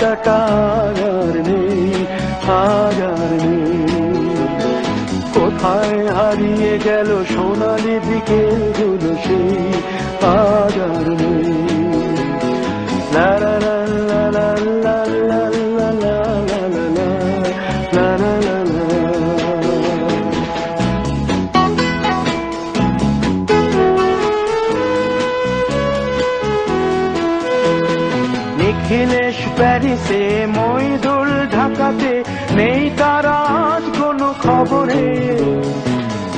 আড্ডাটা আর নেই, আজ আর নেই। কোথায় হারিয়ে গেল সোনালি বিকেলগুলো সেই আজ আর নেই। লা লা লা লা লা লা লা লা লা লা লা লা লা লা। নিখিলেশ প্যারিসে, মইদুল ঢাকাতে, নেই তার আজ কোনো খবরে।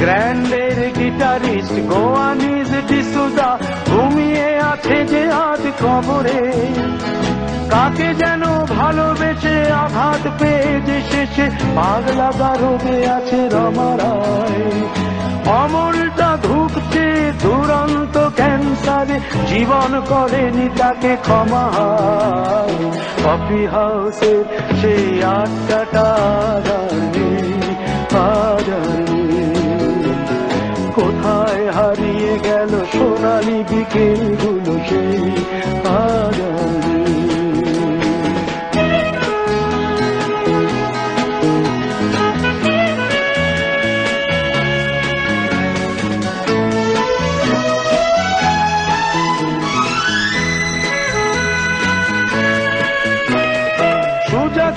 গ্র্যান্ডের গিটারিস্ট গোয়ানিজ ডিসুজা ঘুমিয়ে আছে যে আজ কবরে। কাকে যেন ভালোবেসে আঘাত পেয়ে যে শেষে পাগলা গারদে আছে রমা রায়। অমলটা ধুকছে দুরন্ত ক্যান্সারে, জীবন করেনি তাকে ক্ষমা। কফি হাউসের সেই আড্ডাটা আর নেই, আজ আর নেই। কোথায় হারিয়ে গেল সোনালি বিকেলগুলো সেই আজ আর নেই।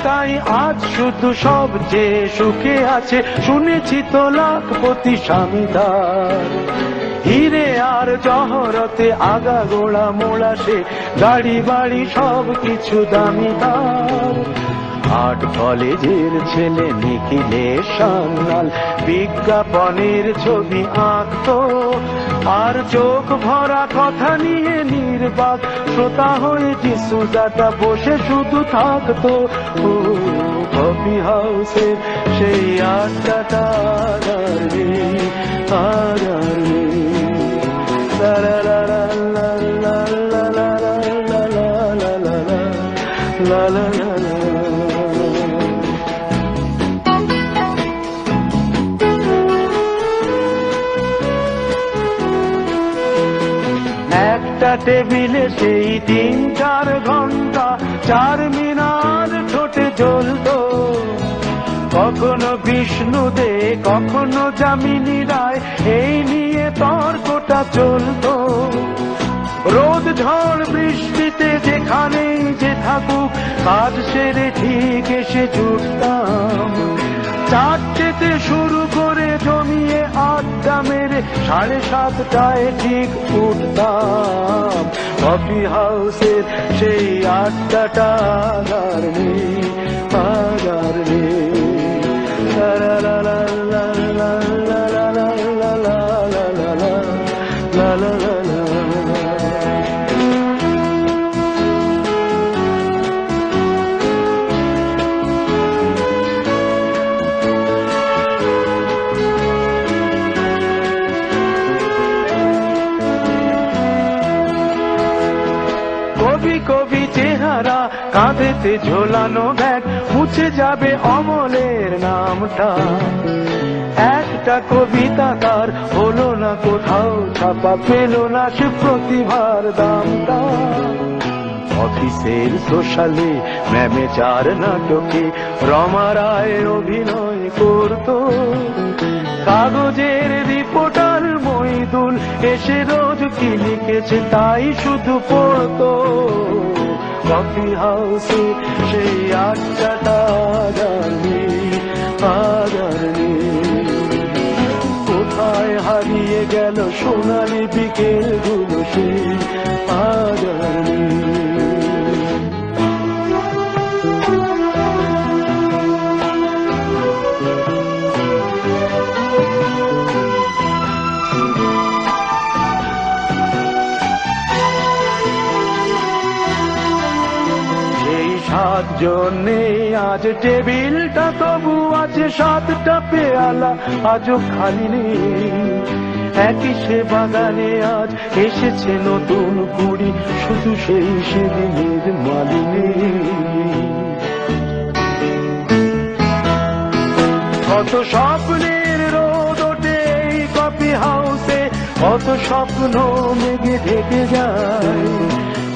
তাই আজ শুধু সব যে সুখে আছে, শুনেছি তো লাখপতি স্বামীদার। হিরে আর জহরতে আগা গোড়া মোড়া সে, গাড়ি বাড়ি সব কিছু দামিদার। আর্ট কলেজের ছেলে নিখিলেশ সান্যাল বিজ্ঞাপনের ছবি আঁকতো, আর চোখ ভরা কথা নিয়ে নির্বাক শ্রোতা হয়ে ডিসুজাটা বসে শুধু থাকতো। ও কফি হাউসের সেই আড্ডাটা আর নেই, আর নেই। লা লা লা লা লা লা লা লা লা লা লা লা লা লা লা। একটা টেবিলে সেই 3-4 ঘন্টা চার মিনার ঠোঁটে জ্বলতো। কখনো বিষ্ণু দে, কখনো যামিনী রায়, এই নিয়ে তর্কটা চলতো। রোদ ঝড় বৃষ্টিতে যেখানেই যে থাকুক, কাজ সেরে ঠিক এসে জুটতাম। চারটেতে শুরু করে জমিয়ে আড্ডা মেরে 7:30টায় ঠিক উঠতাম। কফি হাউসের সেই আড্ডাটা আর নেই, আজ আর নেই। লা লা লা লা লা লা লা লা লা লা লা লা লা লা। কবি কবি চেহারা, কাঁধেতে ঝোলানো ব্যাগ, মুছে যাবে অমলের নামটা। একটা কবিতা তার হলো না কোথাও ছাপা, পেল না সে প্রতিভার দামটা। অফিসের সোশ্যালে ম্যানেজার নাটকে রমা রায় অভিনয় করতো। কাগজের রিপোর্টার মইদুল এসে রোজ কি লিখেছে তাই শুধু পড়তো। কফি হাউসে সেই আড্ডাটা আর নেই, আজ আর নেই। কোথায় হারিয়ে গেল সোনালি বিকেলগুলো সেই আজ আর নেই। জন্যে আজ টেবিলটা তবু আছে 7টা পেয়ালা আজও খালি নেই। একই সে বাগানে আজ এসেছে নতুন কুড়ি, শুধু সেই সেদিনের মালিনী। কত স্বপ্নের রোদ ওঠে এই কফি হাউসে, কত স্বপ্ন মেঘে ঢেকে যায়।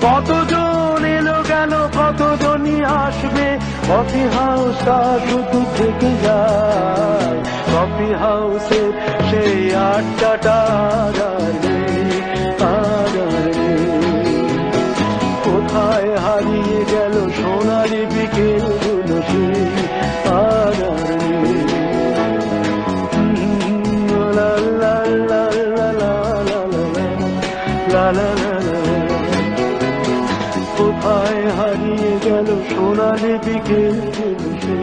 কতজন এলো গেল, কত কতজনই আসবে, কফি হাউসটা শুধু থেকে যায়। কফি হাউসের সেই আড্ডাটা আজ আর নেই, আজ আর নেই। কোথায় হারিয়ে গেল সোনালি বিকেলগুলো সেই আজ আর নেই। লা লা লা লা লা লা লা লা লা লা। কোথায় হারিয়ে গেল সোনালি বিকেলগুলো সেই